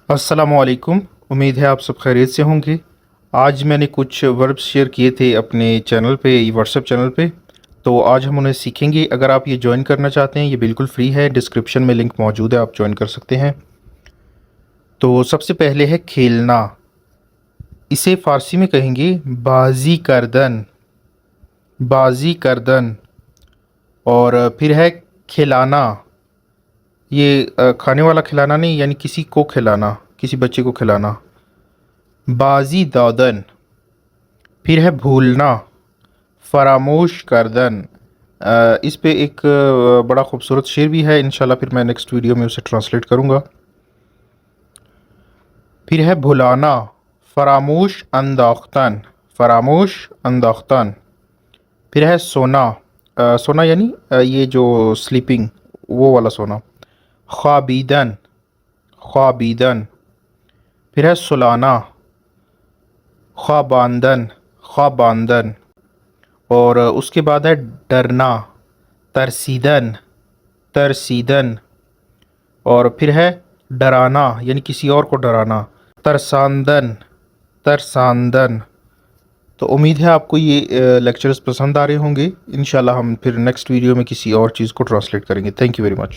अस्सलामुअलैकुम। उम्मीद है आप सब खैरियत से होंगे। आज मैंने कुछ वर्ब्स शेयर किए थे अपने चैनल पे, व्हाट्सएप चैनल पे, तो आज हम उन्हें सीखेंगे। अगर आप ये ज्वाइन करना चाहते हैं, ये बिल्कुल फ्री है, डिस्क्रिप्शन में लिंक मौजूद है, आप ज्वाइन कर सकते हैं। तो सबसे पहले है खेलना। इसे फ़ारसी में कहेंगे बाजी करदन, बाजी करदन। और फिर है खिलाना। ये खाने वाला खिलाना नहीं, यानी किसी को खिलाना, किसी बच्चे को खिलाना। बाजी दादन। फिर है भूलना, फरामोश करदन। इस पे एक बड़ा खूबसूरत शेर भी है, इंशाल्लाह फिर मैं नेक्स्ट वीडियो में उसे ट्रांसलेट करूँगा। फिर है भुलाना, फरामोश अंदाख्तन, फरामोश अंदाख्तन। फिर है सोना। सोना यानी ये जो स्लीपिंग, वो वाला सोना। ख्वाबीदन, ख्वाबीदन। फिर है सुलाना, ख्वाबांदन, ख्वाबांदन। और उसके बाद है डरना, तरसीदन, तरसीदन। और फिर है डराना, यानी किसी और को डराना, तरसांदन, तरसांदन। तो उम्मीद है आपको ये लेक्चर्स पसंद आ रहे होंगे। इंशाल्लाह हम फिर नेक्स्ट वीडियो में किसी और चीज़ को ट्रांसलेट करेंगे। Thank you very much.